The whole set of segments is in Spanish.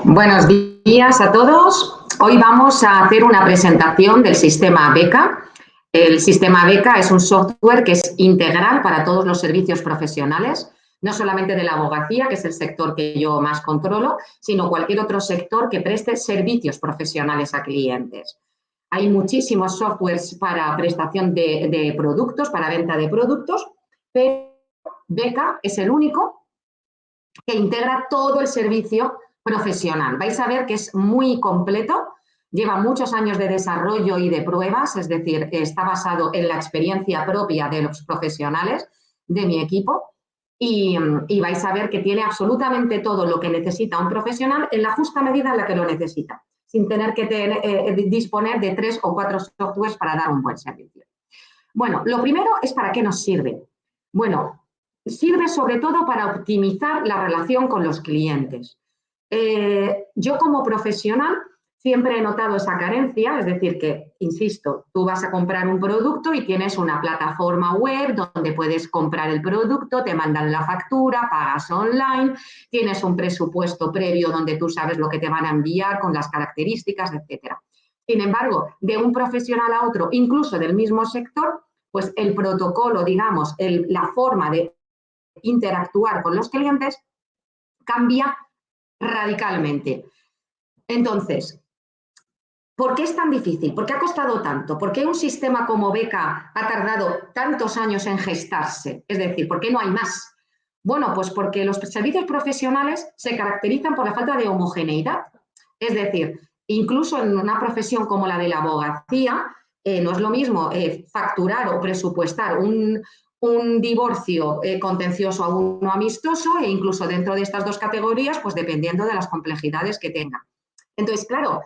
Buenos días a todos. Hoy vamos a hacer una presentación del sistema Beca. El sistema Beca es un software que es integral para todos los servicios profesionales, no solamente de la abogacía, que es el sector que yo más controlo, sino cualquier otro sector que preste servicios profesionales a clientes. Hay muchísimos softwares para prestación de productos, para venta de productos, pero Beca es el único que integra todo el servicio profesional. Vais a ver que es muy completo, lleva muchos años de desarrollo y de pruebas, es decir, está basado en la experiencia propia de los profesionales de mi equipo y vais a ver que tiene absolutamente todo lo que necesita un profesional en la justa medida en la que lo necesita, sin tener que disponer de 3 o 4 softwares para dar un buen servicio. Bueno, lo primero es para qué nos sirve. Bueno, sirve sobre todo para optimizar la relación con los clientes. Yo como profesional siempre he notado esa carencia, es decir, que, insisto, tú vas a comprar un producto y tienes una plataforma web donde puedes comprar el producto, te mandan la factura, pagas online, tienes un presupuesto previo donde tú sabes lo que te van a enviar con las características, etcétera. Sin embargo, de un profesional a otro, incluso del mismo sector, pues el protocolo, digamos, la forma de interactuar con los clientes cambia radicalmente. Entonces, ¿por qué es tan difícil? ¿Por qué ha costado tanto? ¿Por qué un sistema como Beca ha tardado tantos años en gestarse? Es decir, ¿por qué no hay más? Bueno, pues porque los servicios profesionales se caracterizan por la falta de homogeneidad. Es decir, incluso en una profesión como la de la abogacía, no es lo mismo facturar o presupuestar un divorcio contencioso a uno amistoso e incluso dentro de estas dos categorías, pues dependiendo de las complejidades que tenga. Entonces, claro,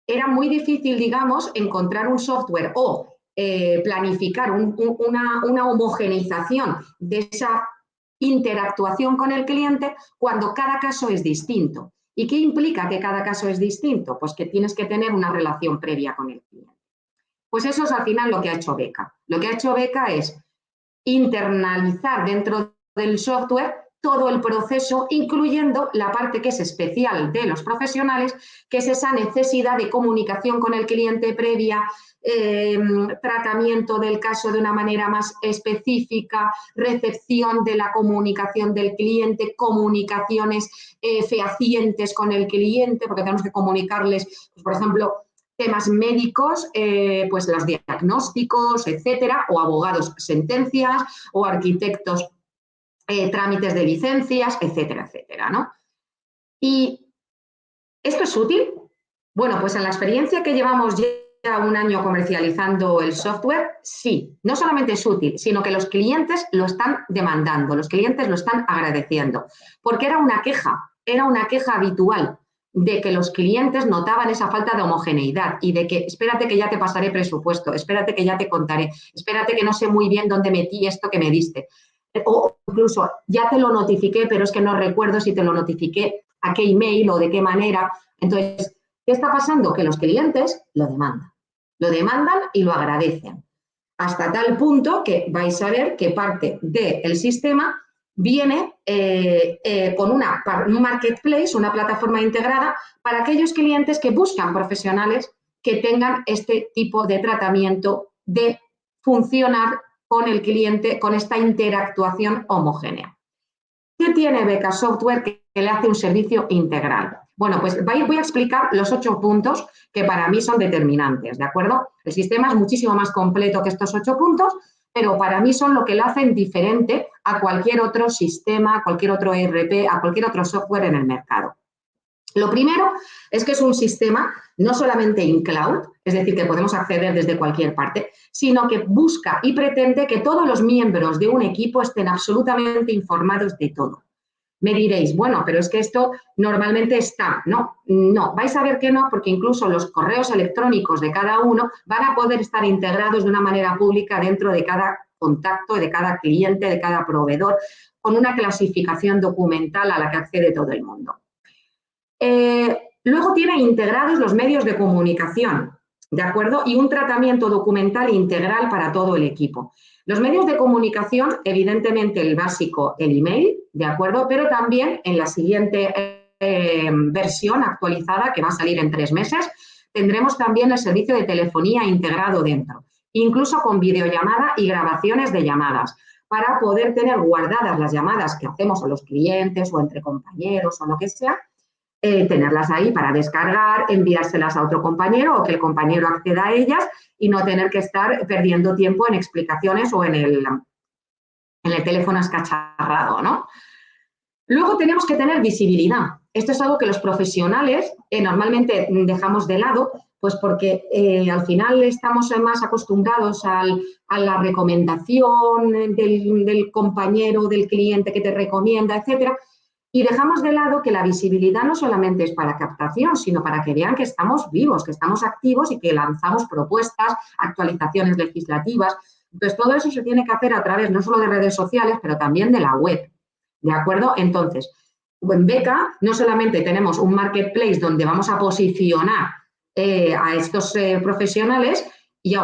era muy difícil, digamos, encontrar un software o planificar una homogeneización de esa interactuación con el cliente cuando cada caso es distinto. ¿Y qué implica que cada caso es distinto? Pues que tienes que tener una relación previa con el cliente. Pues eso es al final lo que ha hecho Beca. Lo que ha hecho Beca es internalizar dentro del software todo el proceso, incluyendo la parte que es especial de los profesionales, que es esa necesidad de comunicación con el cliente previa, tratamiento del caso de una manera más específica, recepción de la comunicación del cliente, comunicaciones fehacientes con el cliente, porque tenemos que comunicarles, pues, por ejemplo, temas médicos, pues los diagnósticos, etcétera, o abogados, sentencias, o arquitectos, trámites de licencias, etcétera, etcétera, ¿no? ¿Y esto es útil? Bueno, pues en la experiencia que llevamos ya un año comercializando el software, sí, no solamente es útil, sino que los clientes lo están demandando, los clientes lo están agradeciendo, porque era una queja habitual de que los clientes notaban esa falta de homogeneidad y de que espérate que ya te pasaré presupuesto, espérate que ya te contaré, espérate que no sé muy bien dónde metí esto que me diste. O incluso ya te lo notifiqué, pero es que no recuerdo si te lo notifiqué, a qué email o de qué manera. Entonces, ¿qué está pasando? Que los clientes lo demandan y lo agradecen. Hasta tal punto que vais a ver que parte del sistema viene con un marketplace, una plataforma integrada para aquellos clientes que buscan profesionales que tengan este tipo de tratamiento de funcionar con el cliente, con esta interactuación homogénea. ¿Qué tiene Beca Software que le hace un servicio integral? Bueno, pues voy a explicar los 8 puntos que para mí son determinantes, ¿de acuerdo? El sistema es muchísimo más completo que estos 8 puntos, pero para mí son lo que lo hacen diferente a cualquier otro sistema, a cualquier otro ERP, a cualquier otro software en el mercado. Lo primero es que es un sistema no solamente in cloud, es decir, que podemos acceder desde cualquier parte, sino que busca y pretende que todos los miembros de un equipo estén absolutamente informados de todo. Me diréis, bueno, pero es que esto normalmente está. No, vais a ver que no, porque incluso los correos electrónicos de cada uno van a poder estar integrados de una manera pública dentro de cada contacto, de cada cliente, de cada proveedor, con una clasificación documental a la que accede todo el mundo. Luego tiene integrados los medios de comunicación, ¿de acuerdo? Y un tratamiento documental integral para todo el equipo. Los medios de comunicación, evidentemente el básico, el email, ¿de acuerdo? Pero también en la siguiente versión actualizada que va a salir en 3 meses. Tendremos también el servicio de telefonía integrado dentro, incluso con videollamada y grabaciones de llamadas, para poder tener guardadas las llamadas que hacemos a los clientes o entre compañeros o lo que sea, tenerlas ahí para descargar, enviárselas a otro compañero o que el compañero acceda a ellas y no tener que estar perdiendo tiempo en explicaciones o en el teléfono escacharrado, ¿no? Luego tenemos que tener visibilidad. Esto es algo que los profesionales normalmente dejamos de lado, pues porque al final estamos más acostumbrados a la recomendación del compañero, del cliente que te recomienda, etcétera, y dejamos de lado que la visibilidad no solamente es para captación, sino para que vean que estamos vivos, que estamos activos y que lanzamos propuestas, actualizaciones legislativas. Entonces, todo eso se tiene que hacer a través no solo de redes sociales, pero también de la web. ¿De acuerdo? Entonces, en Beca no solamente tenemos un marketplace donde vamos a posicionar a estos profesionales, ya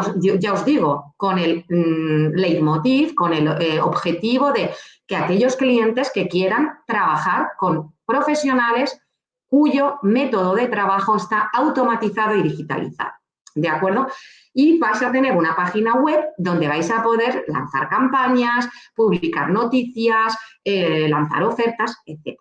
os digo, con el leitmotiv, con el objetivo de que aquellos clientes que quieran trabajar con profesionales cuyo método de trabajo está automatizado y digitalizado. ¿De acuerdo? Y vais a tener una página web donde vais a poder lanzar campañas, publicar noticias, lanzar ofertas, etc.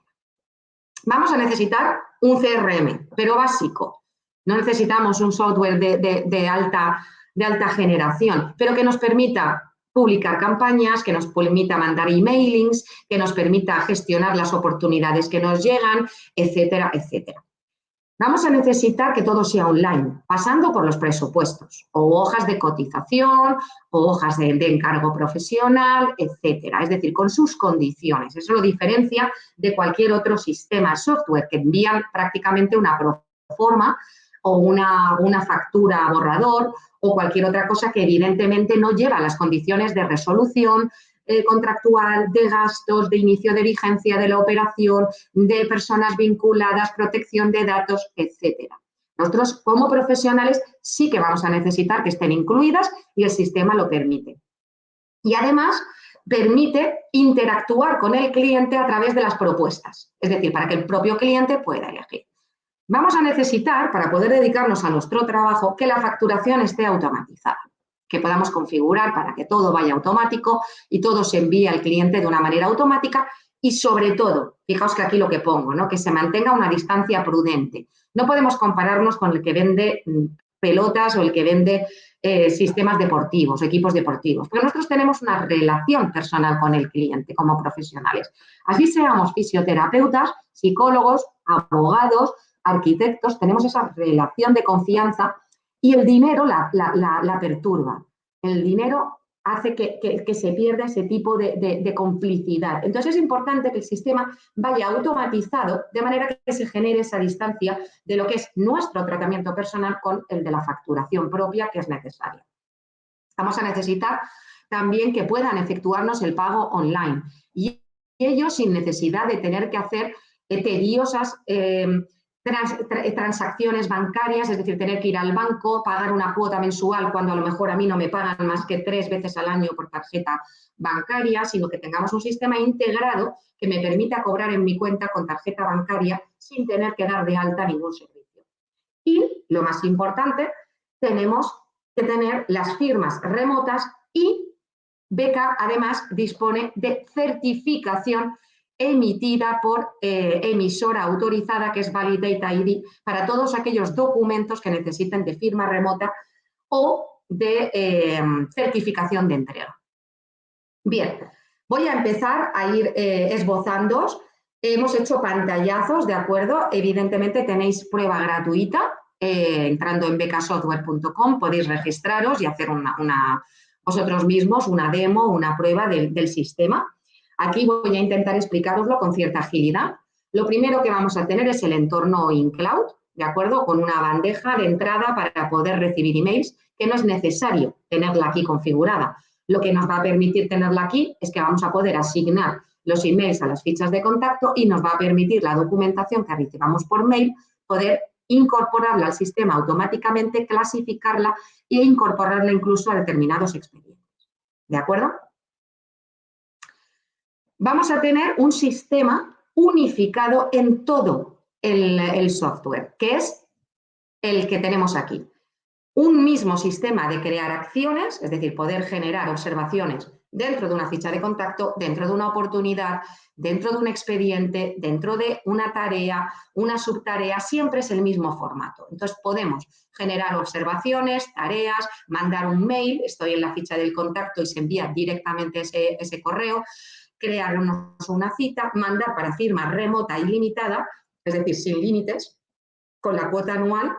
Vamos a necesitar un CRM, pero básico. No necesitamos un software de alta generación, pero que nos permita publicar campañas, que nos permita mandar emailings, que nos permita gestionar las oportunidades que nos llegan, etcétera, etcétera. Vamos a necesitar que todo sea online, pasando por los presupuestos, o hojas de cotización, o hojas de encargo profesional, etcétera. Es decir, con sus condiciones. Eso lo diferencia de cualquier otro sistema software que envían prácticamente una proforma o una factura a borrador o cualquier otra cosa que evidentemente no lleva las condiciones de resolución contractual, de gastos, de inicio de vigencia de la operación, de personas vinculadas, protección de datos, etcétera. Nosotros, como profesionales, sí que vamos a necesitar que estén incluidas y el sistema lo permite. Y además, permite interactuar con el cliente a través de las propuestas, es decir, para que el propio cliente pueda elegir. Vamos a necesitar, para poder dedicarnos a nuestro trabajo, que la facturación esté automatizada, que podamos configurar para que todo vaya automático y todo se envíe al cliente de una manera automática y, sobre todo, fijaos que aquí lo que pongo, ¿no? Que se mantenga una distancia prudente. No podemos compararnos con el que vende pelotas o el que vende sistemas deportivos, equipos deportivos, porque nosotros tenemos una relación personal con el cliente como profesionales. Así seamos fisioterapeutas, psicólogos, abogados, arquitectos, tenemos esa relación de confianza y el dinero la perturba. El dinero hace que se pierda ese tipo de complicidad. Entonces, es importante que el sistema vaya automatizado de manera que se genere esa distancia de lo que es nuestro tratamiento personal con el de la facturación propia que es necesaria. Vamos a necesitar también que puedan efectuarnos el pago online y ello sin necesidad de tener que hacer tediosas transacciones bancarias, es decir, tener que ir al banco, pagar una cuota mensual cuando a lo mejor a mí no me pagan más que 3 veces al año por tarjeta bancaria, sino que tengamos un sistema integrado que me permita cobrar en mi cuenta con tarjeta bancaria sin tener que dar de alta ningún servicio. Y, lo más importante, tenemos que tener las firmas remotas y Beca, además, dispone de certificación emitida por emisora autorizada, que es Validate ID, para todos aquellos documentos que necesiten de firma remota o de certificación de entrega. Bien, voy a empezar a ir esbozándoos. Hemos hecho pantallazos, ¿de acuerdo? Evidentemente tenéis prueba gratuita. Entrando en becasoftware.com podéis registraros y hacer vosotros mismos una demo, una prueba del sistema. Aquí voy a intentar explicároslo con cierta agilidad. Lo primero que vamos a tener es el entorno InCloud, ¿de acuerdo? Con una bandeja de entrada para poder recibir emails, que no es necesario tenerla aquí configurada. Lo que nos va a permitir tenerla aquí es que vamos a poder asignar los emails a las fichas de contacto y nos va a permitir la documentación que recibamos por mail, poder incorporarla al sistema automáticamente, clasificarla e incorporarla incluso a determinados expedientes. ¿De acuerdo? Vamos a tener un sistema unificado en todo el software, que es el que tenemos aquí. Un mismo sistema de crear acciones, es decir, poder generar observaciones dentro de una ficha de contacto, dentro de una oportunidad, dentro de un expediente, dentro de una tarea, una subtarea, siempre es el mismo formato. Entonces, podemos generar observaciones, tareas, mandar un mail, estoy en la ficha del contacto y se envía directamente ese correo, crearnos una cita, mandar para firma remota ilimitada, es decir, sin límites, con la cuota anual,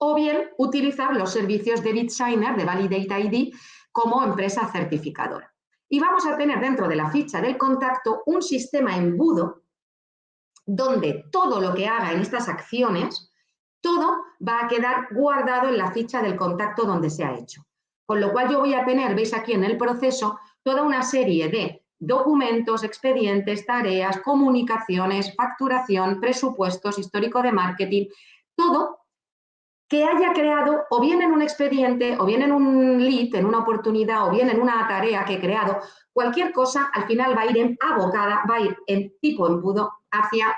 o bien utilizar los servicios de BitSigner, de Validate ID, como empresa certificadora. Y vamos a tener dentro de la ficha del contacto un sistema embudo donde todo lo que haga en estas acciones, todo va a quedar guardado en la ficha del contacto donde se ha hecho. Con lo cual yo voy a tener, veis aquí en el proceso, toda una serie de documentos, expedientes, tareas, comunicaciones, facturación, presupuestos, histórico de marketing, todo que haya creado o bien en un expediente, o bien en un lead, en una oportunidad, o bien en una tarea que he creado, cualquier cosa al final va a ir abocada, va a ir en tipo embudo hacia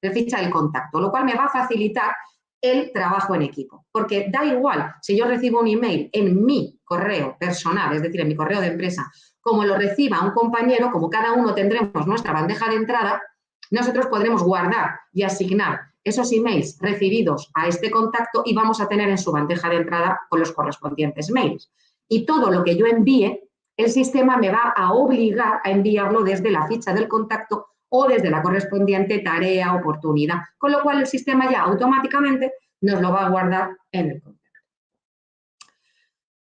la ficha del contacto, lo cual me va a facilitar el trabajo en equipo. Porque da igual si yo recibo un email en mi correo personal, es decir, en mi correo de empresa, como lo reciba un compañero, como cada uno tendremos nuestra bandeja de entrada, nosotros podremos guardar y asignar esos emails recibidos a este contacto y vamos a tener en su bandeja de entrada con los correspondientes mails. Y todo lo que yo envíe, el sistema me va a obligar a enviarlo desde la ficha del contacto o desde la correspondiente tarea, oportunidad, con lo cual el sistema ya automáticamente nos lo va a guardar en el contacto.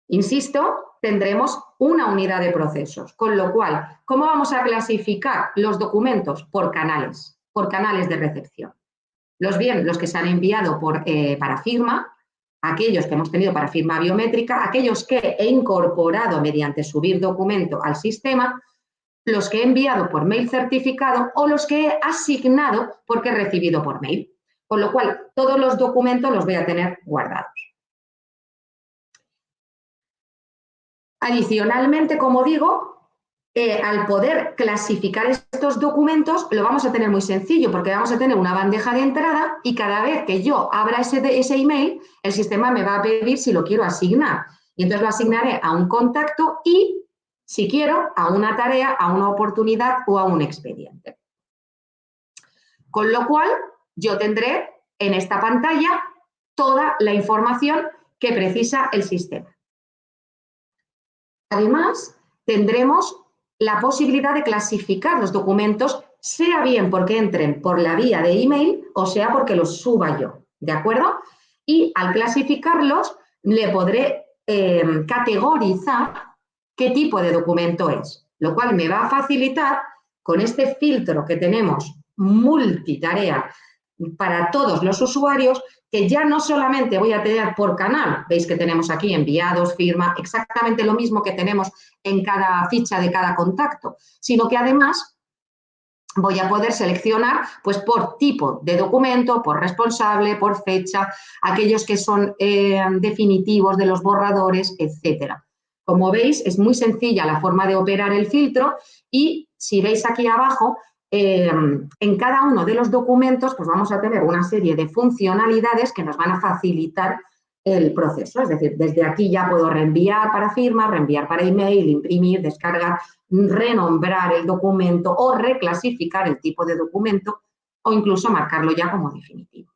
Insisto, tendremos una unidad de procesos, con lo cual, ¿cómo vamos a clasificar los documentos? Por canales de recepción. Los que se han enviado para firma, aquellos que hemos tenido para firma biométrica, aquellos que he incorporado mediante subir documento al sistema, los que he enviado por mail certificado o los que he asignado porque he recibido por mail. Con lo cual, todos los documentos los voy a tener guardados. Adicionalmente, como digo, al poder clasificar estos documentos lo vamos a tener muy sencillo porque vamos a tener una bandeja de entrada y cada vez que yo abra ese email, el sistema me va a pedir si lo quiero asignar. Y entonces lo asignaré a un contacto y, si quiero, a una tarea, a una oportunidad o a un expediente. Con lo cual, yo tendré en esta pantalla toda la información que precisa el sistema. Además, tendremos la posibilidad de clasificar los documentos, sea bien porque entren por la vía de email o sea porque los suba yo, ¿de acuerdo? Y al clasificarlos, le podré categorizar qué tipo de documento es, lo cual me va a facilitar con este filtro que tenemos multitarea para todos los usuarios, que ya no solamente voy a tener por canal, veis que tenemos aquí enviados, firma, exactamente lo mismo que tenemos en cada ficha de cada contacto, sino que además voy a poder seleccionar pues por tipo de documento, por responsable, por fecha, aquellos que son definitivos de los borradores, etcétera. Como veis, es muy sencilla la forma de operar el filtro y si veis aquí abajo, en cada uno de los documentos pues vamos a tener una serie de funcionalidades que nos van a facilitar el proceso. Es decir, desde aquí ya puedo reenviar para firma, reenviar para email, imprimir, descargar, renombrar el documento o reclasificar el tipo de documento o incluso marcarlo ya como definitivo.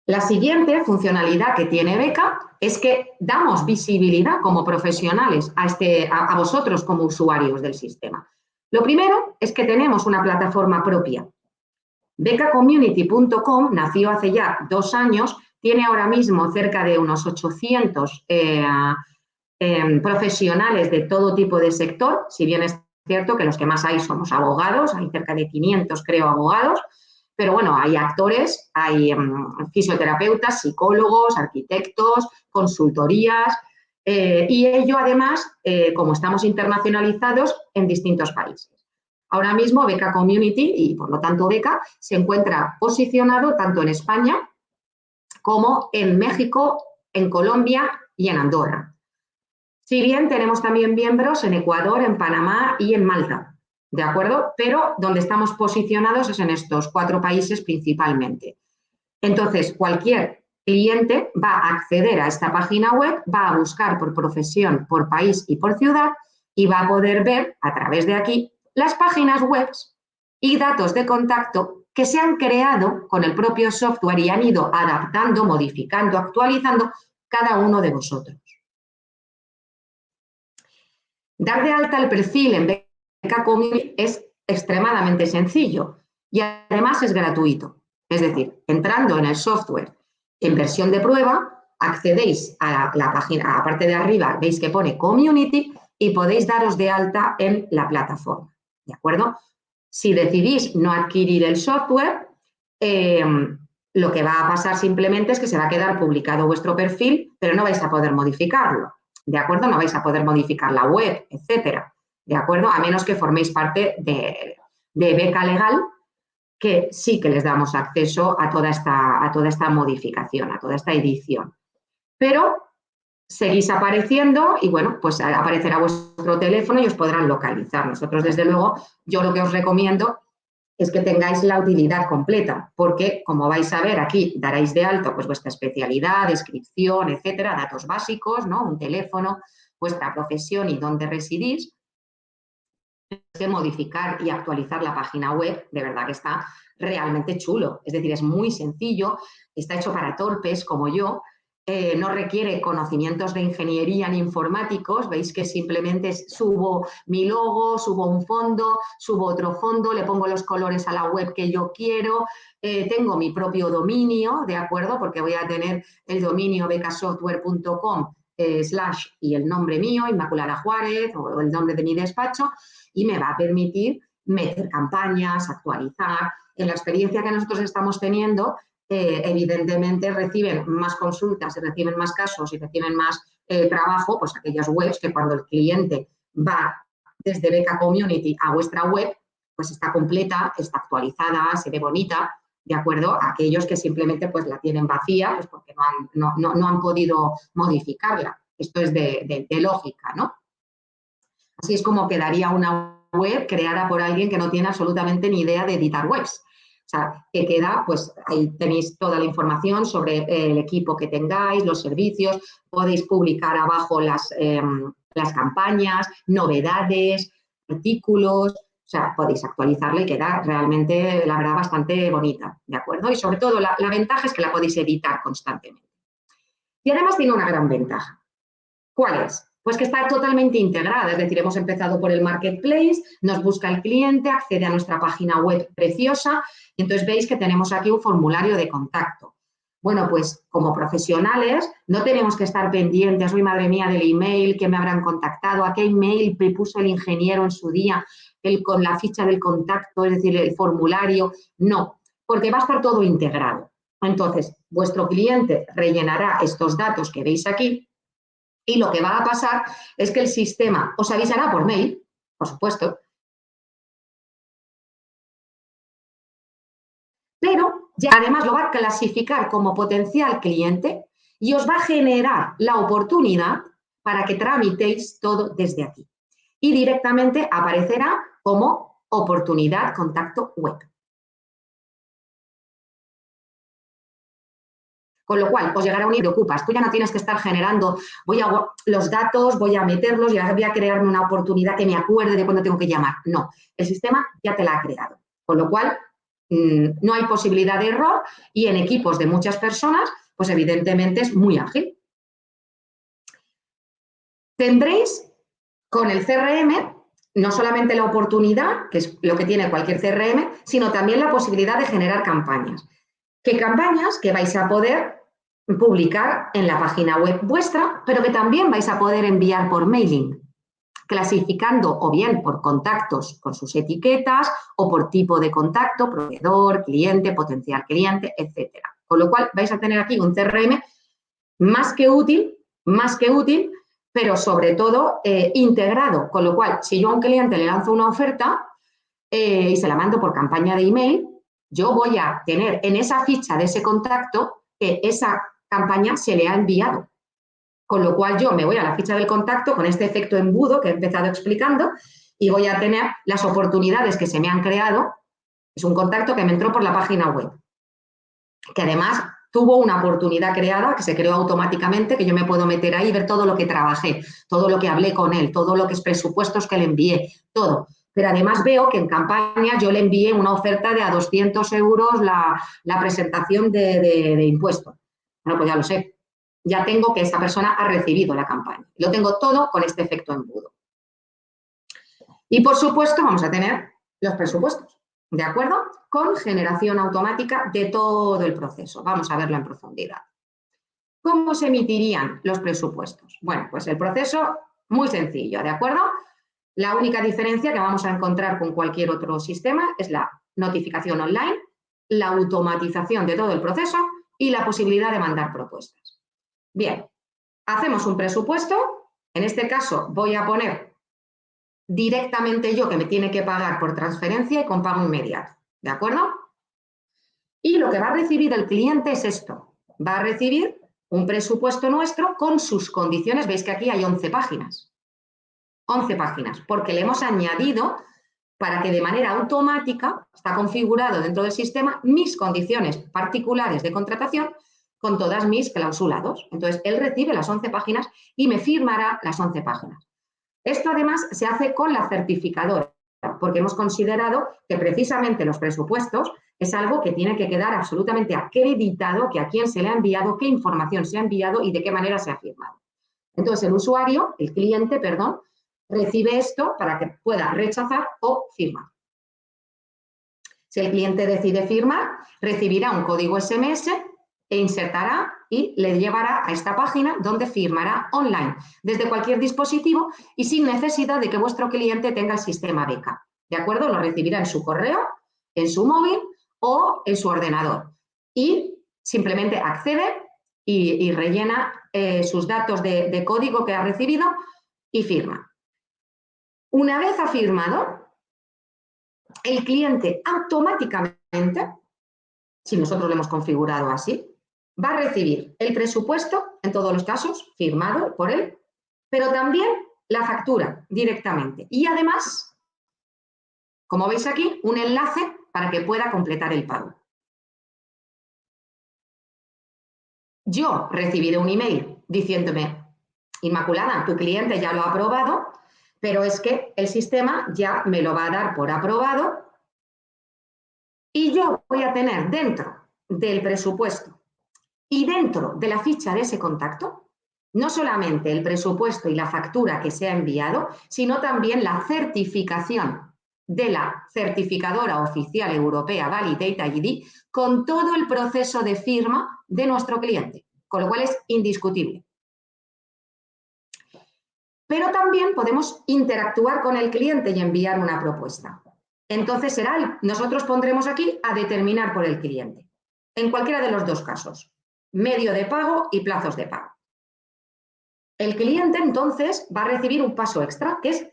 La siguiente funcionalidad que tiene Beca es que damos visibilidad como profesionales a vosotros como usuarios del sistema. Lo primero es que tenemos una plataforma propia. Becacommunity.com nació hace ya 2 años, tiene ahora mismo cerca de unos 800 profesionales de todo tipo de sector, si bien es cierto que los que más hay somos abogados, hay cerca de 500, creo, abogados, pero bueno, hay actores, hay fisioterapeutas, psicólogos, arquitectos, consultorías, y ello además, como estamos internacionalizados en distintos países. Ahora mismo Beca Community y por lo tanto Beca se encuentra posicionado tanto en España como en México, en Colombia y en Andorra. Si bien tenemos también miembros en Ecuador, en Panamá y en Malta. ¿de acuerdo? Pero donde estamos posicionados es en estos 4 países principalmente. Entonces, cualquier cliente va a acceder a esta página web, va a buscar por profesión, por país y por ciudad y va a poder ver a través de aquí las páginas web y datos de contacto que se han creado con el propio software y han ido adaptando, modificando, actualizando cada uno de vosotros. Dar de alta el perfil en Beca Community es extremadamente sencillo y además es gratuito. Es decir, entrando en el software en versión de prueba, accedéis a la página, a la parte de arriba, veis que pone Community y podéis daros de alta en la plataforma. ¿De acuerdo? Si decidís no adquirir el software, lo que va a pasar simplemente es que se va a quedar publicado vuestro perfil, pero no vais a poder modificarlo. ¿De acuerdo? No vais a poder modificar la web, etcétera. ¿De acuerdo? A menos que forméis parte de Beca Legal, que sí que les damos acceso a toda esta modificación, a toda esta edición. Pero seguís apareciendo y, bueno, pues aparecerá vuestro teléfono y os podrán localizar. Nosotros, desde luego, yo lo que os recomiendo es que tengáis la utilidad completa, porque, como vais a ver aquí, daréis de alto pues vuestra especialidad, descripción, etcétera, datos básicos, ¿no? Un teléfono, vuestra profesión y dónde residís. Que modificar y actualizar la página web, de verdad que está realmente chulo. Es decir, es muy sencillo, está hecho para torpes como yo, no requiere conocimientos de ingeniería ni informáticos, veis que simplemente subo mi logo, subo un fondo, subo otro fondo, le pongo los colores a la web que yo quiero, tengo mi propio dominio, ¿de acuerdo? Porque voy a tener el dominio becasoftware.com / y el nombre mío, Inmaculada Juárez, o el nombre de mi despacho, y me va a permitir meter campañas, actualizar. En la experiencia que nosotros estamos teniendo, evidentemente reciben más consultas, reciben más casos y reciben más trabajo, pues aquellas webs que cuando el cliente va desde Beca Community a vuestra web, pues está completa, está actualizada, se ve bonita, ¿de acuerdo? Aquellos que simplemente pues la tienen vacía, pues porque no han podido modificarla. Esto es de lógica, ¿no? Así es como quedaría una web creada por alguien que no tiene absolutamente ni idea de editar webs. O sea, que queda, pues ahí tenéis toda la información sobre el equipo que tengáis, los servicios, podéis publicar abajo las campañas, novedades, artículos, o sea, podéis actualizarla y queda realmente, la verdad, bastante bonita, ¿de acuerdo? Y sobre todo la ventaja es que la podéis editar constantemente. Y además tiene una gran ventaja. ¿Cuál es? Pues que está totalmente integrada, es decir, hemos empezado por el marketplace, nos busca el cliente, accede a nuestra página web preciosa y entonces veis que tenemos aquí un formulario de contacto. Bueno, pues como profesionales no tenemos que estar pendientes, uy, madre mía, del email, que me habrán contactado, a qué email me puso el ingeniero en su día, con la ficha del contacto, es decir, el formulario. No, porque va a estar todo integrado. Entonces, vuestro cliente rellenará estos datos que veis aquí. Y lo que va a pasar es que el sistema os avisará por mail, por supuesto, pero ya además lo va a clasificar como potencial cliente y os va a generar la oportunidad para que tramitéis todo desde aquí. Y directamente aparecerá como oportunidad contacto web. Con lo cual, os llegará un email, te preocupas, tú ya no tienes que estar generando, los datos, voy a meterlos y voy a crearme una oportunidad que me acuerde de cuándo tengo que llamar. No, el sistema ya te la ha creado. Con lo cual, no hay posibilidad de error y en equipos de muchas personas, pues evidentemente es muy ágil. Tendréis con el CRM no solamente la oportunidad, que es lo que tiene cualquier CRM, sino también la posibilidad de generar campañas. ¿Qué campañas? Que vais a poder publicar en la página web vuestra, pero que también vais a poder enviar por mailing, clasificando o bien por contactos con sus etiquetas o por tipo de contacto, proveedor, cliente, potencial cliente, etcétera. Con lo cual vais a tener aquí un CRM más que útil, pero sobre todo integrado. Con lo cual, si yo a un cliente le lanzo una oferta y se la mando por campaña de email, yo voy a tener en esa ficha de ese contacto que esa campaña se le ha enviado. Con lo cual yo me voy a la ficha del contacto con este efecto embudo que he empezado explicando y voy a tener las oportunidades que se me han creado. Es un contacto que me entró por la página web, que además tuvo una oportunidad creada, que se creó automáticamente, que yo me puedo meter ahí y ver todo lo que trabajé, todo lo que hablé con él, todo lo que es presupuestos que le envié, todo. Pero además veo que en campaña yo le envié una oferta de a 200 euros la presentación de impuestos. Bueno, pues ya lo sé. Ya tengo que esa persona ha recibido la campaña. Lo tengo todo con este efecto embudo. Y por supuesto vamos a tener los presupuestos, ¿de acuerdo? Con generación automática de todo el proceso. Vamos a verlo en profundidad. ¿Cómo se emitirían los presupuestos? Bueno, pues el proceso muy sencillo, ¿de acuerdo? La única diferencia que vamos a encontrar con cualquier otro sistema es la notificación online, la automatización de todo el proceso y la posibilidad de mandar propuestas. Bien, hacemos un presupuesto. En este caso voy a poner directamente yo que me tiene que pagar por transferencia y con pago inmediato, ¿de acuerdo? Y lo que va a recibir el cliente es esto. Va a recibir un presupuesto nuestro con sus condiciones. Veis que aquí hay 11 páginas. 11 páginas, porque le hemos añadido para que de manera automática, está configurado dentro del sistema, mis condiciones particulares de contratación con todas mis clausulados. Entonces, él recibe las 11 páginas y me firmará las 11 páginas. Esto además se hace con la certificadora, porque hemos considerado que precisamente los presupuestos es algo que tiene que quedar absolutamente acreditado, que a quién se le ha enviado, qué información se ha enviado y de qué manera se ha firmado. Entonces, el usuario, el cliente, perdón, recibe esto para que pueda rechazar o firmar. Si el cliente decide firmar, recibirá un código SMS e insertará y le llevará a esta página donde firmará online, desde cualquier dispositivo y sin necesidad de que vuestro cliente tenga el sistema Beca. ¿De acuerdo? Lo recibirá en su correo, en su móvil o en su ordenador. Y simplemente accede y rellena sus datos de código que ha recibido y firma. Una vez ha firmado, el cliente automáticamente, si nosotros lo hemos configurado así, va a recibir el presupuesto, en todos los casos, firmado por él, pero también la factura directamente. Y además, como veis aquí, un enlace para que pueda completar el pago. Yo recibiré un email diciéndome, Inmaculada, tu cliente ya lo ha aprobado, pero es que el sistema ya me lo va a dar por aprobado y yo voy a tener dentro del presupuesto y dentro de la ficha de ese contacto, no solamente el presupuesto y la factura que se ha enviado, sino también la certificación de la certificadora oficial europea Validate ID con todo el proceso de firma de nuestro cliente, con lo cual es indiscutible. Pero también podemos interactuar con el cliente y enviar una propuesta. Entonces nosotros pondremos aquí a determinar por el cliente, en cualquiera de los dos casos, medio de pago y plazos de pago. El cliente entonces va a recibir un paso extra, que es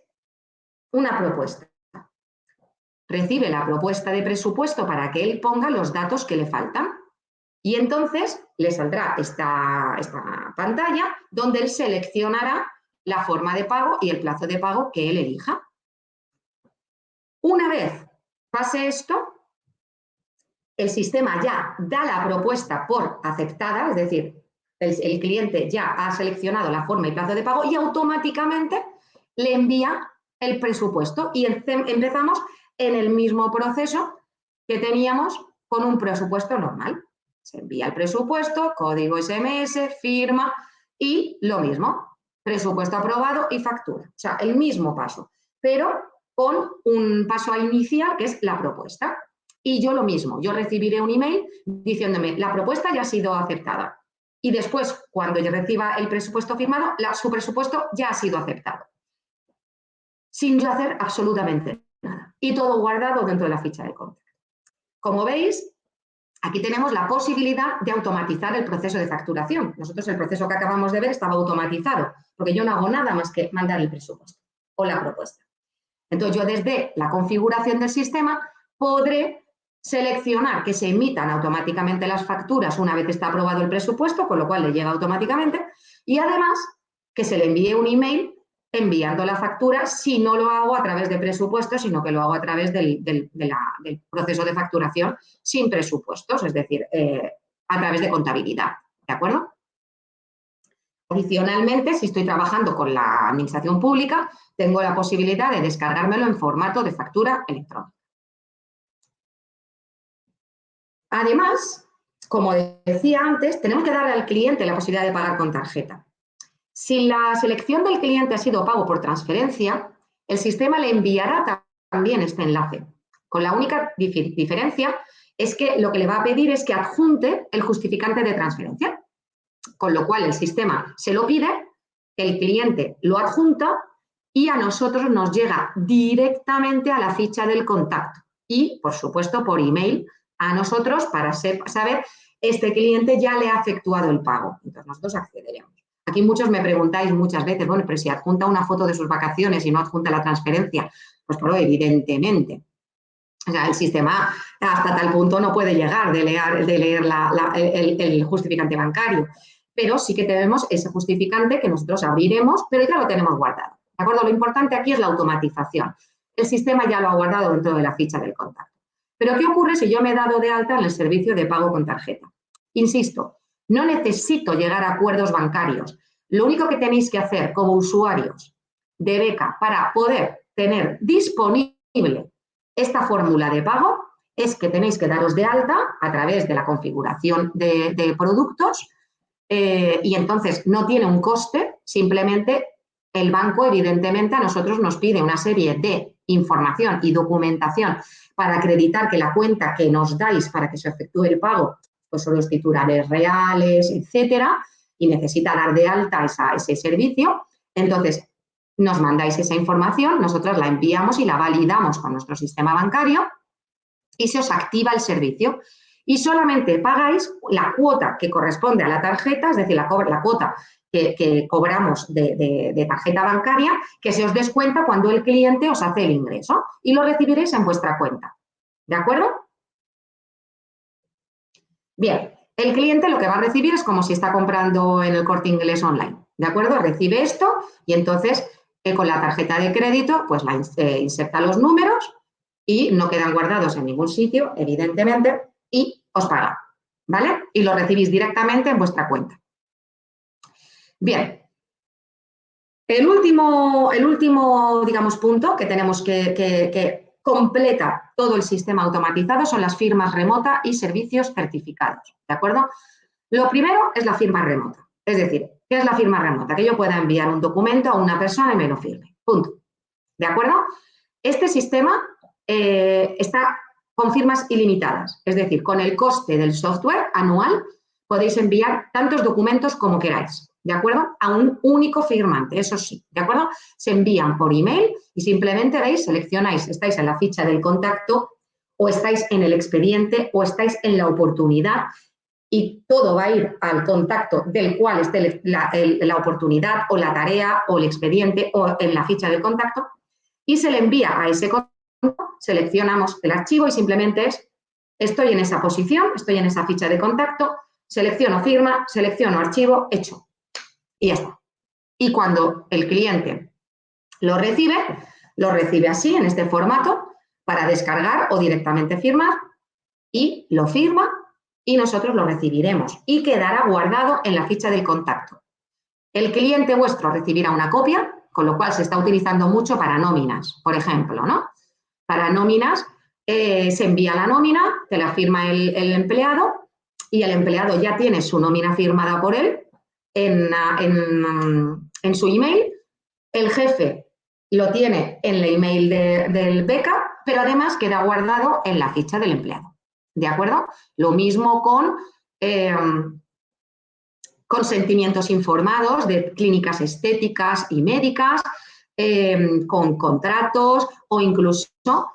una propuesta. Recibe la propuesta de presupuesto para que él ponga los datos que le faltan y entonces le saldrá esta pantalla donde él seleccionará la forma de pago y el plazo de pago que él elija. Una vez pase esto, el sistema ya da la propuesta por aceptada, es decir, el cliente ya ha seleccionado la forma y plazo de pago y automáticamente le envía el presupuesto y empezamos en el mismo proceso que teníamos con un presupuesto normal. Se envía el presupuesto, código SMS, firma y lo mismo, presupuesto aprobado y factura. O sea, el mismo paso, pero con un paso inicial que es la propuesta. Y yo lo mismo, yo recibiré un email diciéndome la propuesta ya ha sido aceptada. Y después, cuando yo reciba el presupuesto firmado, su presupuesto ya ha sido aceptado. Sin yo hacer absolutamente nada. Y todo guardado dentro de la ficha de contacto. Como veis, aquí tenemos la posibilidad de automatizar el proceso de facturación. Nosotros el proceso que acabamos de ver estaba automatizado, porque yo no hago nada más que mandar el presupuesto o la propuesta. Entonces, yo desde la configuración del sistema podré seleccionar que se emitan automáticamente las facturas una vez está aprobado el presupuesto, con lo cual le llega automáticamente, y además que se le envíe un email enviando la factura si no lo hago a través de presupuestos, sino que lo hago a través del proceso de facturación sin presupuestos, es decir, a través de contabilidad, ¿de acuerdo? Adicionalmente, si estoy trabajando con la administración pública, tengo la posibilidad de descargármelo en formato de factura electrónica. Además, como decía antes, tenemos que darle al cliente la posibilidad de pagar con tarjeta. Si la selección del cliente ha sido pago por transferencia, el sistema le enviará también este enlace, con la única diferencia es que lo que le va a pedir es que adjunte el justificante de transferencia, con lo cual el sistema se lo pide, el cliente lo adjunta y a nosotros nos llega directamente a la ficha del contacto y, por supuesto, por email a nosotros para saber este cliente ya le ha efectuado el pago. Entonces, nosotros accederemos. Aquí muchos me preguntáis muchas veces, bueno, pero si adjunta una foto de sus vacaciones y no adjunta la transferencia, pues claro, evidentemente. O sea, el sistema hasta tal punto no puede llegar de leer el justificante bancario, pero sí que tenemos ese justificante que nosotros abriremos, pero ya lo tenemos guardado. ¿De acuerdo? Lo importante aquí es la automatización. El sistema ya lo ha guardado dentro de la ficha del contacto. Pero ¿qué ocurre si yo me he dado de alta en el servicio de pago con tarjeta? Insisto, no necesito llegar a acuerdos bancarios. Lo único que tenéis que hacer como usuarios de Beca para poder tener disponible esta fórmula de pago es que tenéis que daros de alta a través de la configuración de productos y entonces no tiene un coste, simplemente el banco evidentemente a nosotros nos pide una serie de información y documentación para acreditar que la cuenta que nos dais para que se efectúe el pago pues son los titulares reales, etcétera, y necesita dar de alta ese servicio. Entonces, nos mandáis esa información, nosotros la enviamos y la validamos con nuestro sistema bancario y se os activa el servicio. Y solamente pagáis la cuota que corresponde a la tarjeta, es decir, la cuota que cobramos de tarjeta bancaria, que se os descuenta cuando el cliente os hace el ingreso y lo recibiréis en vuestra cuenta. ¿De acuerdo? Bien, el cliente lo que va a recibir es como si está comprando en el Corte Inglés online. ¿De acuerdo? Recibe esto y entonces con la tarjeta de crédito pues inserta los números y no quedan guardados en ningún sitio, evidentemente, y os paga, ¿vale? Y lo recibís directamente en vuestra cuenta. Bien, el último digamos, punto que tenemos que completa todo el sistema automatizado son las firmas remota y servicios certificados, ¿de acuerdo? Lo primero es la firma remota, es decir, ¿qué es la firma remota? Que yo pueda enviar un documento a una persona y me lo firme, punto, ¿de acuerdo? Este sistema está con firmas ilimitadas, es decir, con el coste del software anual podéis enviar tantos documentos como queráis, ¿de acuerdo? A un único firmante, eso sí, ¿de acuerdo? Se envían por email y simplemente veis, seleccionáis, estáis en la ficha del contacto o estáis en el expediente o estáis en la oportunidad y todo va a ir al contacto del cual esté la oportunidad o la tarea o el expediente o en la ficha del contacto y se le envía a ese contacto, seleccionamos el archivo y simplemente es, estoy en esa posición, estoy en esa ficha de contacto, selecciono firma, selecciono archivo, hecho. Y ya está. Y cuando el cliente lo recibe así, en este formato, para descargar o directamente firmar y lo firma y nosotros lo recibiremos y quedará guardado en la ficha del contacto. El cliente vuestro recibirá una copia, con lo cual se está utilizando mucho para nóminas, por ejemplo, ¿no? Para nóminas se envía la nómina, te la firma el empleado y el empleado ya tiene su nómina firmada por él en su email. El jefe lo tiene en el email del beca, pero además queda guardado en la ficha del empleado. ¿De acuerdo? Lo mismo con consentimientos informados de clínicas estéticas y médicas, con contratos o incluso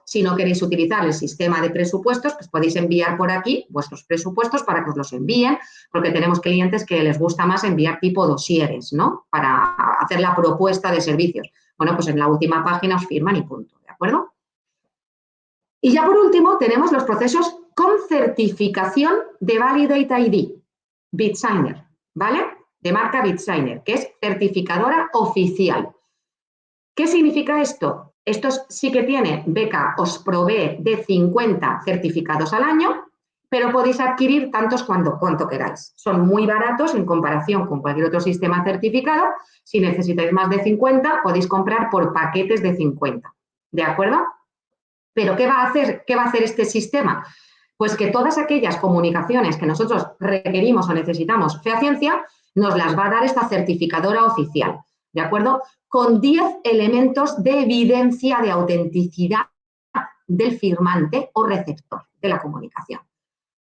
si no queréis utilizar el sistema de presupuestos, pues podéis enviar por aquí vuestros presupuestos para que os los envíen, porque tenemos clientes que les gusta más enviar tipo dosieres, ¿no? Para hacer la propuesta de servicios. Bueno, pues en la última página os firman y punto, ¿de acuerdo? Y ya por último tenemos los procesos con certificación de Validate ID, BitSigner, ¿vale? De marca BitSigner, que es certificadora oficial. ¿Qué significa esto? Esto sí que tiene, Beca os provee de 50 certificados al año, pero podéis adquirir tantos cuanto queráis. Son muy baratos en comparación con cualquier otro sistema certificado. Si necesitáis más de 50, podéis comprar por paquetes de 50. ¿De acuerdo? Pero ¿qué va a hacer este sistema? Pues que todas aquellas comunicaciones que nosotros requerimos o necesitamos fe a ciencia, nos las va a dar esta certificadora oficial, ¿de acuerdo? Con 10 elementos de evidencia de autenticidad del firmante o receptor de la comunicación.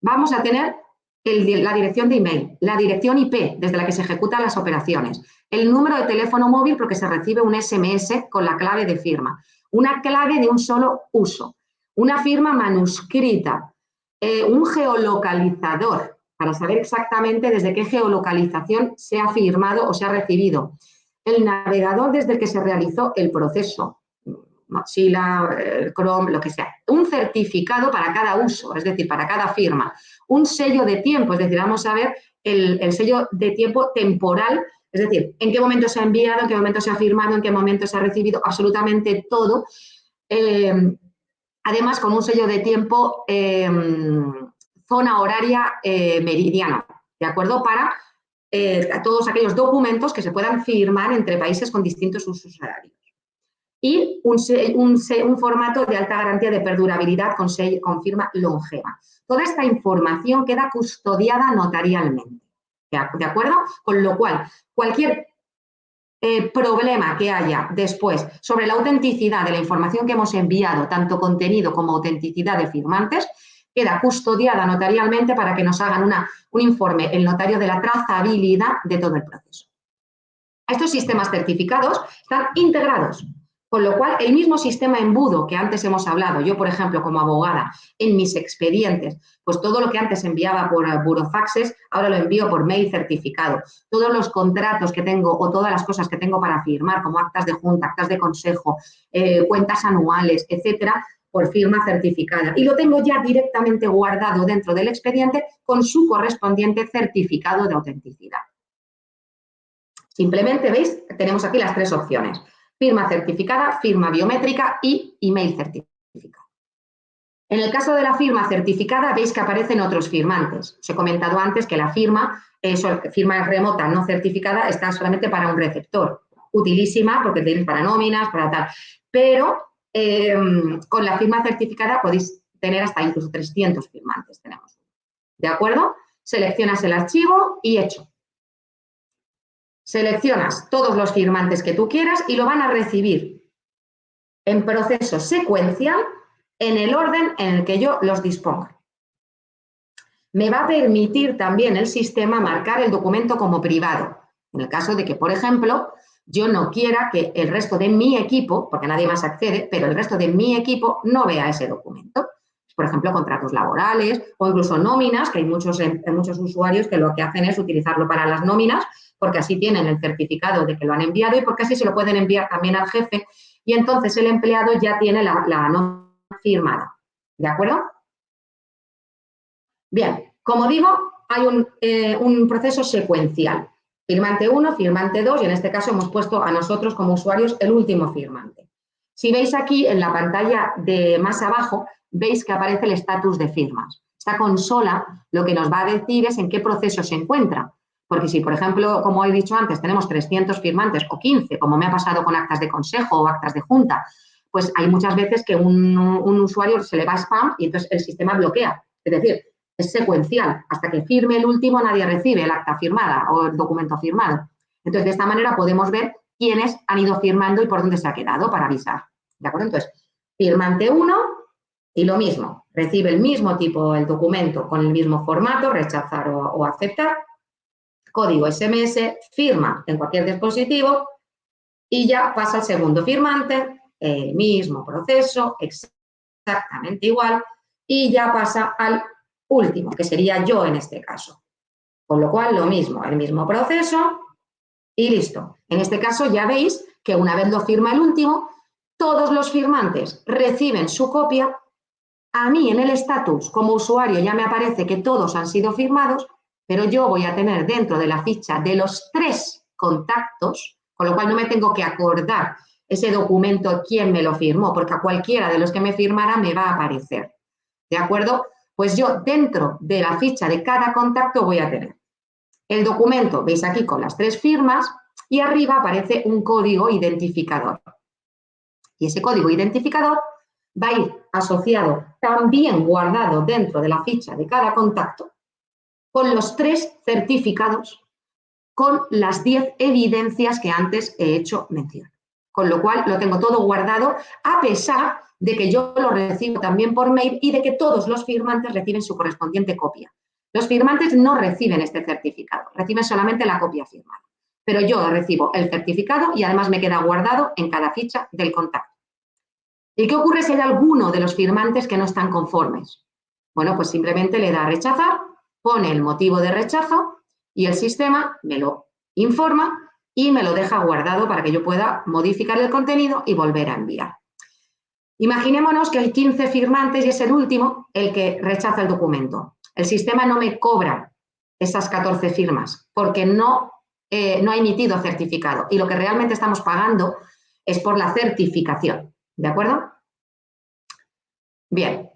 Vamos a tener la dirección de email, la dirección IP desde la que se ejecutan las operaciones, el número de teléfono móvil porque se recibe un SMS con la clave de firma, una clave de un solo uso, una firma manuscrita, un geolocalizador para saber exactamente desde qué geolocalización se ha firmado o se ha recibido, el navegador desde el que se realizó el proceso, Mozilla, Chrome, lo que sea, un certificado para cada uso, es decir, para cada firma, un sello de tiempo, es decir, vamos a ver el sello de tiempo temporal, es decir, en qué momento se ha enviado, en qué momento se ha firmado, en qué momento se ha recibido, absolutamente todo. Además, con un sello de tiempo zona horaria meridiana, ¿de acuerdo? Para todos aquellos documentos que se puedan firmar entre países con distintos usos horarios. Y un formato de alta garantía de perdurabilidad con firma longeva. Toda esta información queda custodiada notarialmente, ¿de acuerdo? Con lo cual, cualquier problema que haya después sobre la autenticidad de la información que hemos enviado, tanto contenido como autenticidad de firmantes, queda custodiada notarialmente para que nos hagan un informe, el notario, de la trazabilidad de todo el proceso. Estos sistemas certificados están integrados, con lo cual el mismo sistema embudo que antes hemos hablado, yo por ejemplo como abogada en mis expedientes, pues todo lo que antes enviaba por burofaxes, ahora lo envío por mail certificado. Todos los contratos que tengo o todas las cosas que tengo para firmar, como actas de junta, actas de consejo, cuentas anuales, etcétera, por firma certificada. Y lo tengo ya directamente guardado dentro del expediente con su correspondiente certificado de autenticidad. Simplemente, ¿veis? Tenemos aquí las tres opciones. Firma certificada, firma biométrica y email certificado. En el caso de la firma certificada, veis que aparecen otros firmantes. Os he comentado antes que la firma remota no certificada está solamente para un receptor. Utilísima porque tenéis para nóminas, para tal. Pero con la firma certificada podéis tener hasta incluso 300 firmantes. Tenemos. ¿De acuerdo? Seleccionas el archivo y hecho. Seleccionas todos los firmantes que tú quieras y lo van a recibir en proceso secuencial en el orden en el que yo los disponga. Me va a permitir también el sistema marcar el documento como privado, en el caso de que, por ejemplo, yo no quiera que el resto de mi equipo, porque nadie más accede, pero el resto de mi equipo no vea ese documento. Por ejemplo, contratos laborales o incluso nóminas, que hay muchos usuarios que lo que hacen es utilizarlo para las nóminas, porque así tienen el certificado de que lo han enviado y porque así se lo pueden enviar también al jefe y entonces el empleado ya tiene la nómina firmada. ¿De acuerdo? Bien, como digo, hay un proceso secuencial. Firmante 1, firmante 2 y en este caso hemos puesto a nosotros como usuarios el último firmante. Si veis aquí en la pantalla de más abajo, veis que aparece el estatus de firmas. Esta consola lo que nos va a decir es en qué proceso se encuentra. Porque si, por ejemplo, como he dicho antes, tenemos 300 firmantes o 15, como me ha pasado con actas de consejo o actas de junta, pues hay muchas veces que un usuario se le va spam y entonces el sistema bloquea. Es decir, es secuencial. Hasta que firme el último nadie recibe el acta firmada o el documento firmado. Entonces, de esta manera podemos ver quiénes han ido firmando y por dónde se ha quedado para avisar. ¿De acuerdo? Entonces, firmante 1 y lo mismo. Recibe el mismo tipo, el documento con el mismo formato, rechazar o aceptar. Código SMS, firma en cualquier dispositivo y ya pasa al segundo firmante, el mismo proceso, exactamente igual, y ya pasa al último, que sería yo en este caso. Con lo cual, lo mismo, el mismo proceso y listo. En este caso ya veis que una vez lo firma el último, todos los firmantes reciben su copia. A mí en el estatus como usuario ya me aparece que todos han sido firmados, pero yo voy a tener dentro de la ficha de los 3 contactos, con lo cual no me tengo que acordar ese documento, quién me lo firmó, porque a cualquiera de los que me firmara me va a aparecer. ¿De acuerdo? Pues yo dentro de la ficha de cada contacto voy a tener el documento, veis aquí con las 3 firmas, y arriba aparece un código identificador. Y ese código identificador va a ir asociado, también guardado dentro de la ficha de cada contacto, con los 3 certificados, con las 10 evidencias que antes he hecho mención. Con lo cual lo tengo todo guardado, a pesar de que yo lo recibo también por mail y de que todos los firmantes reciben su correspondiente copia. Los firmantes no reciben este certificado, reciben solamente la copia firmada. Pero yo recibo el certificado y además me queda guardado en cada ficha del contacto. ¿Y qué ocurre si hay alguno de los firmantes que no están conformes? Bueno, pues simplemente le da a rechazar, pone el motivo de rechazo y el sistema me lo informa y me lo deja guardado para que yo pueda modificar el contenido y volver a enviar. Imaginémonos que hay 15 firmantes y es el último el que rechaza el documento. El sistema no me cobra esas 14 firmas porque no ha emitido certificado y lo que realmente estamos pagando es por la certificación. ¿De acuerdo? Bien.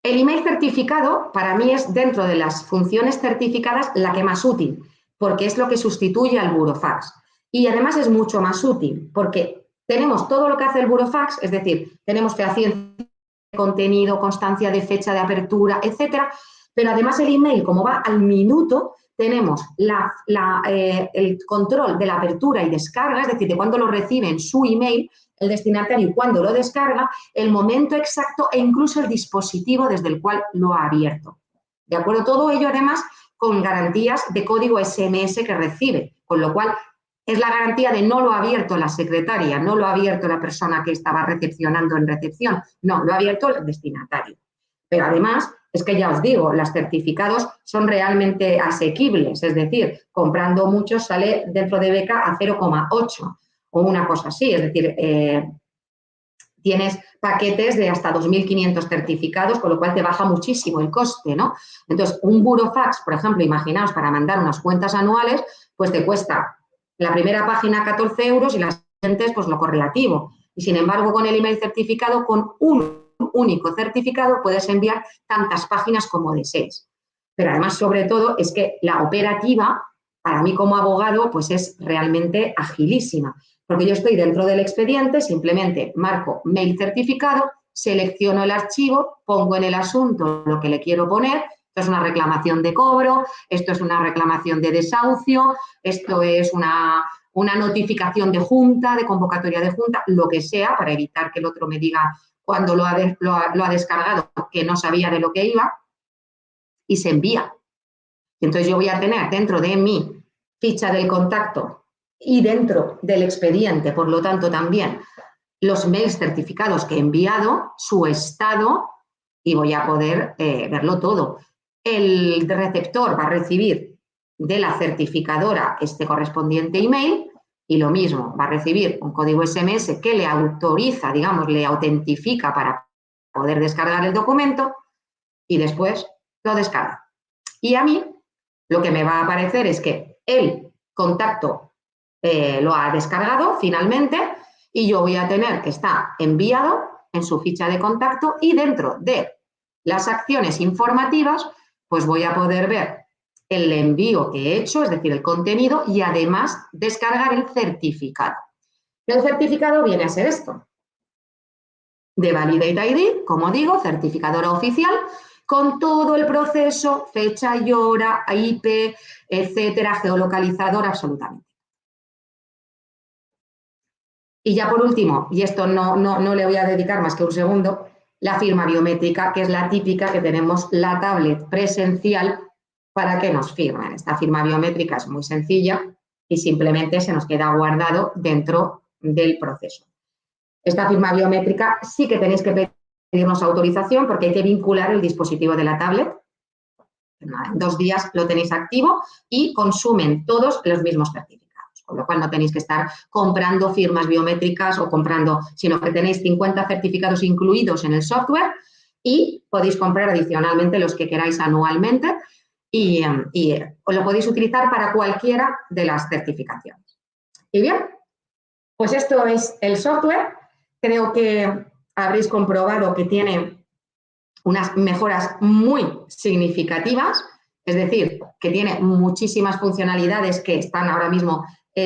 El email certificado para mí es dentro de las funciones certificadas la que más útil porque es lo que sustituye al burofax. Y además es mucho más útil porque tenemos todo lo que hace el burofax, es decir, tenemos fehaciente de contenido, constancia de fecha de apertura, etcétera, pero además el email, como va al minuto, tenemos el control de la apertura y descarga, es decir, de cuándo lo recibe en su email el destinatario y cuándo lo descarga, el momento exacto e incluso el dispositivo desde el cual lo ha abierto. ¿De acuerdo? Todo ello, además, con garantías de código SMS que recibe, con lo cual es la garantía de no lo ha abierto la secretaria, no lo ha abierto la persona que estaba recepcionando en recepción, no, lo ha abierto el destinatario. Pero además, es que ya os digo, los certificados son realmente asequibles, es decir, comprando muchos sale dentro de beca a 0,8 o una cosa así, es decir, tienes paquetes de hasta 2.500 certificados, con lo cual te baja muchísimo el coste, ¿no? Entonces, un burofax, por ejemplo, imaginaos, para mandar unas cuentas anuales, pues te cuesta la primera página 14 euros y las siguientes, pues lo correlativo. Y sin embargo, con el email certificado, con un único certificado, puedes enviar tantas páginas como desees. Pero además, sobre todo, es que la operativa, para mí como abogado, pues es realmente agilísima. Porque yo estoy dentro del expediente, simplemente marco mail certificado, selecciono el archivo, pongo en el asunto lo que le quiero poner. Esto es una reclamación de cobro, esto es una reclamación de desahucio, esto es una notificación de junta, de convocatoria de junta, lo que sea, para evitar que el otro me diga cuando lo ha descargado que no sabía de lo que iba, y se envía. Y entonces yo voy a tener dentro de mi ficha del contacto y dentro del expediente, por lo tanto, también los mails certificados que he enviado, su estado, y voy a poder verlo todo. El receptor va a recibir de la certificadora este correspondiente email y lo mismo, va a recibir un código SMS que le autoriza, digamos, le autentifica para poder descargar el documento y después lo descarga. Y a mí lo que me va a aparecer es que el contacto lo ha descargado finalmente y yo voy a tener que está enviado en su ficha de contacto y dentro de las acciones informativas pues voy a poder ver el envío que he hecho, es decir, el contenido y además descargar el certificado. El certificado viene a ser esto. De Validate ID, como digo, certificadora oficial, con todo el proceso, fecha y hora, IP, etcétera, geolocalizador, absolutamente. Y ya por último, y esto no le voy a dedicar más que un segundo, la firma biométrica, que es la típica que tenemos la tablet presencial para que nos firmen. Esta firma biométrica es muy sencilla y simplemente se nos queda guardado dentro del proceso. Esta firma biométrica sí que tenéis que pedirnos autorización porque hay que vincular el dispositivo de la tablet. En 2 días lo tenéis activo y consumen todos los mismos certificados, con lo cual no tenéis que estar comprando firmas biométricas o comprando, sino que tenéis 50 certificados incluidos en el software y podéis comprar adicionalmente los que queráis anualmente y lo podéis utilizar para cualquiera de las certificaciones. ¿Y bien? Pues esto es el software. Creo que habréis comprobado que tiene unas mejoras muy significativas, es decir, que tiene muchísimas funcionalidades que están ahora mismo,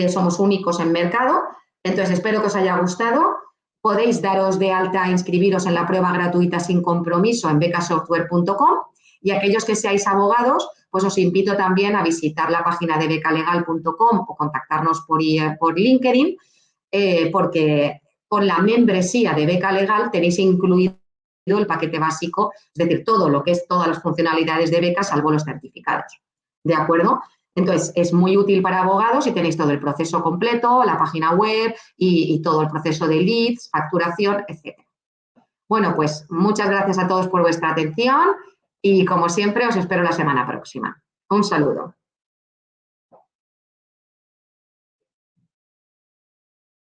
somos únicos en mercado. Entonces, espero que os haya gustado. Podéis daros de alta e inscribiros en la prueba gratuita sin compromiso en becasoftware.com y aquellos que seáis abogados, pues os invito también a visitar la página de becalegal.com o contactarnos por LinkedIn, porque con la membresía de Beca Legal tenéis incluido el paquete básico, es decir, todo lo que es todas las funcionalidades de beca, salvo los certificados. ¿De acuerdo? Entonces, es muy útil para abogados y tenéis todo el proceso completo, la página web y todo el proceso de leads, facturación, etc. Bueno, pues muchas gracias a todos por vuestra atención y, como siempre, os espero la semana próxima. Un saludo.